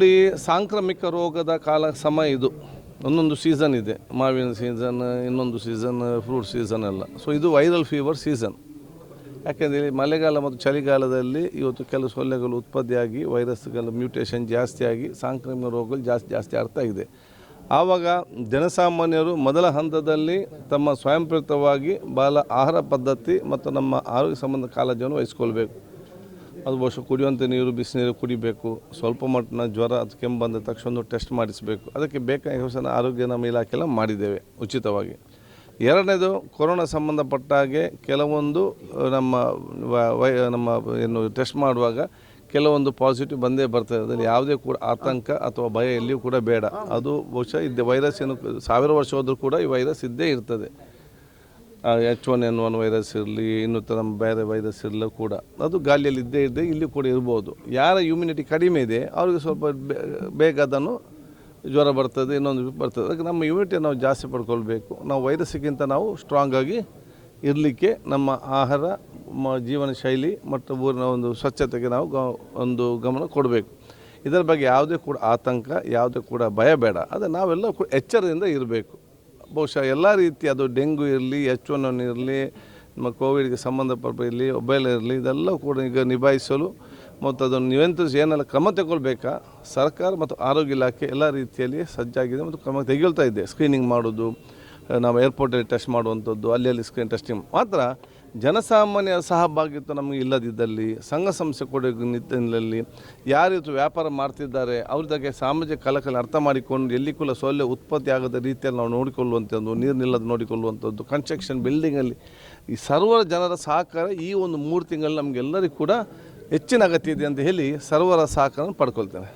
ನೋಡಿ, ಸಾಂಕ್ರಾಮಿಕ ರೋಗದ ಸಮಯ ಇದು. ಒಂದೊಂದು ಸೀಸನ್ ಇದೆ, ಮಾವಿನ ಸೀಸನ್, ಇನ್ನೊಂದು ಸೀಸನ್ ಫ್ರೂಟ್ ಸೀಸನ್ ಎಲ್ಲ. ಸೊ ಇದು ವೈರಲ್ ಫೀವರ್ ಸೀಸನ್. ಯಾಕೆಂದರೆ ಮಳೆಗಾಲ ಮತ್ತು ಚಳಿಗಾಲದಲ್ಲಿ ಇವತ್ತು ಕೆಲವು ಸೊಳ್ಳೆಗಳು ಉತ್ಪತ್ತಿಯಾಗಿ ವೈರಸ್ಗಳ ಮ್ಯೂಟೇಷನ್ ಜಾಸ್ತಿಯಾಗಿ ಸಾಂಕ್ರಾಮಿಕ ರೋಗಗಳು ಜಾಸ್ತಿ ಆಗ್ತಾ ಇದೆ. ಆವಾಗ ಜನಸಾಮಾನ್ಯರು ಮೊದಲ ಹಂತದಲ್ಲಿ ತಮ್ಮ ಸ್ವಯಂಪ್ರೇರಿತವಾಗಿ ಆಹಾರ ಪದ್ಧತಿ ಮತ್ತು ನಮ್ಮ ಆರೋಗ್ಯ ಸಂಬಂಧ ಕಾಳಜಿಯನ್ನು ವಹಿಸ್ಕೊಳ್ಬೇಕು. ಅದು ಬಹುಶಃ ಕುಡಿಯುವಂಥ ನೀರು, ಬಿಸಿನೀರು ಕುಡಿಬೇಕು. ಸ್ವಲ್ಪ ಮಟ್ಟಿನ ಜ್ವರ ಅದು ಕೆಮ್ಮು ಬಂದ ತಕ್ಷಣ ಟೆಸ್ಟ್ ಮಾಡಿಸಬೇಕು. ಅದಕ್ಕೆ ಬೇಕಾದ ಯೋಚನೆ ಆರೋಗ್ಯ ನಮ್ಮ ಇಲಾಖೆಲ್ಲ ಮಾಡಿದ್ದೇವೆ ಉಚಿತವಾಗಿ. ಎರಡನೇದು, ಕೊರೋನಾ ಸಂಬಂಧಪಟ್ಟ ಹಾಗೆ ಕೆಲವೊಂದು ನಮ್ಮ ಏನು ಟೆಸ್ಟ್ ಮಾಡುವಾಗ ಕೆಲವೊಂದು ಪಾಸಿಟಿವ್ ಬಂದೇ ಬರ್ತದೆ. ಅದರಲ್ಲಿ ಯಾವುದೇ ಕೂಡ ಆತಂಕ ಅಥವಾ ಭಯ ಎಲ್ಲಿಯೂ ಕೂಡ ಬೇಡ. ಅದು ಬಹುಶಃ ವೈರಸ್ ಏನು 1000 ವರ್ಷ ಹೋದರೂ ಕೂಡ ಈ ವೈರಸ್ ಇದ್ದೇ ಇರ್ತದೆ. H1N1 ವೈರಸ್ ಇರಲಿ, ಇನ್ನೂ ಬೇರೆ ವೈರಸ್ ಇರಲಿ ಕೂಡ ಅದು ಗಾಳಿಯಲ್ಲಿ ಇದ್ದೇ ಇಲ್ಲಿ ಕೂಡ ಇರ್ಬೋದು. ಯಾರ ಇಮ್ಯುನಿಟಿ ಕಡಿಮೆ ಇದೆ ಅವ್ರಿಗೆ ಸ್ವಲ್ಪ ಬೇಗ ಅದನ್ನು ಜ್ವರ ಬರ್ತದೆ, ಇನ್ನೊಂದು ಬರ್ತದೆ. ಅದಕ್ಕೆ ನಮ್ಮ ಇಮ್ಯುನಿಟಿ ನಾವು ಜಾಸ್ತಿ ಪಡ್ಕೊಳ್ಬೇಕು. ನಾವು ವೈರಸ್ಗಿಂತ ನಾವು ಸ್ಟ್ರಾಂಗಾಗಿ ಇರಲಿಕ್ಕೆ ನಮ್ಮ ಆಹಾರ, ಜೀವನ ಶೈಲಿ ಮತ್ತು ಊರಿನ ಒಂದು ಸ್ವಚ್ಛತೆಗೆ ನಾವು ಒಂದು ಗಮನ ಕೊಡಬೇಕು. ಇದರ ಬಗ್ಗೆ ಯಾವುದೇ ಕೂಡ ಆತಂಕ, ಯಾವುದೇ ಕೂಡ ಭಯ ಬೇಡ. ಅದು ನಾವೆಲ್ಲ ಎಚ್ಚರದಿಂದ ಇರಬೇಕು. ಬಹುಶಃ ಎಲ್ಲ ರೀತಿ, ಅದು ಡೆಂಗು ಇರಲಿ, H1N1 ಇರಲಿ, ನಮ್ಮ ಕೋವಿಡ್ಗೆ ಸಂಬಂಧಪಟ್ಟ ಇರಲಿ, ಮೊಬೈಲ್ ಇರಲಿ, ಇದೆಲ್ಲ ಕೂಡ ಈಗ ನಿಭಾಯಿಸಲು ಮತ್ತು ಅದನ್ನು ನಿಯಂತ್ರಿಸಿ ಏನೆಲ್ಲ ಕ್ರಮ ತಗೊಳ್ಬೇಕಾ, ಸರ್ಕಾರ ಮತ್ತು ಆರೋಗ್ಯ ಇಲಾಖೆ ಎಲ್ಲ ರೀತಿಯಲ್ಲಿ ಸಜ್ಜಾಗಿದೆ ಮತ್ತು ಕ್ರಮ ತೆಗೆದುಕೊಳ್ತಾ ಇದೆ. ಸ್ಕ್ರೀನಿಂಗ್ ಮಾಡೋದು, ನಾವು ಏರ್ಪೋರ್ಟಲ್ಲಿ ಟೆಸ್ಟ್ ಮಾಡುವಂಥದ್ದು, ಅಲ್ಲಿ ಸ್ಕ್ರೀನ್ ಟೆಸ್ಟಿಂಗ್ ಮಾತ್ರ. ಜನಸಾಮಾನ್ಯರ ಸಹಭಾಗಿತ್ವ ನಮಗೆ ಇಲ್ಲದಿದ್ದಲ್ಲಿ, ಸಂಘ ಸಂಸ್ಥೆ ಕೊಡೋ ನಿಟ್ಟಿನಲ್ಲಿ ಯಾರಿತ್ತು ವ್ಯಾಪಾರ ಮಾಡ್ತಿದ್ದಾರೆ ಅವ್ರದಾಗೆ ಸಾಮಾಜಿಕ ಕಳಕಳಿ ಅರ್ಥ ಮಾಡಿಕೊಂಡು ಎಲ್ಲಿ ಕೂಡ ಸೊಳ್ಳೆ ಉತ್ಪತ್ತಿ ಆಗದ ರೀತಿಯಲ್ಲಿ ನಾವು ನೋಡಿಕೊಳ್ಳುವಂಥದ್ದು, ನೀರು ನಿಲ್ಲದ ನೋಡಿಕೊಳ್ಳುವಂಥದ್ದು, ಕನ್ಸ್ಟ್ರಕ್ಷನ್ ಬಿಲ್ಡಿಂಗಲ್ಲಿ ಈ ಸರ್ವರ ಜನರ ಸಹಕಾರ ಈ ಒಂದು 3 ತಿಂಗಳಲ್ಲಿ ನಮಗೆಲ್ಲರಿಗೂ ಕೂಡ ಹೆಚ್ಚಿನ ಅಗತ್ಯ ಇದೆ ಅಂತ ಹೇಳಿ ಸರ್ವರ ಸಹಕಾರ ಪಡ್ಕೊಳ್ತೇನೆ.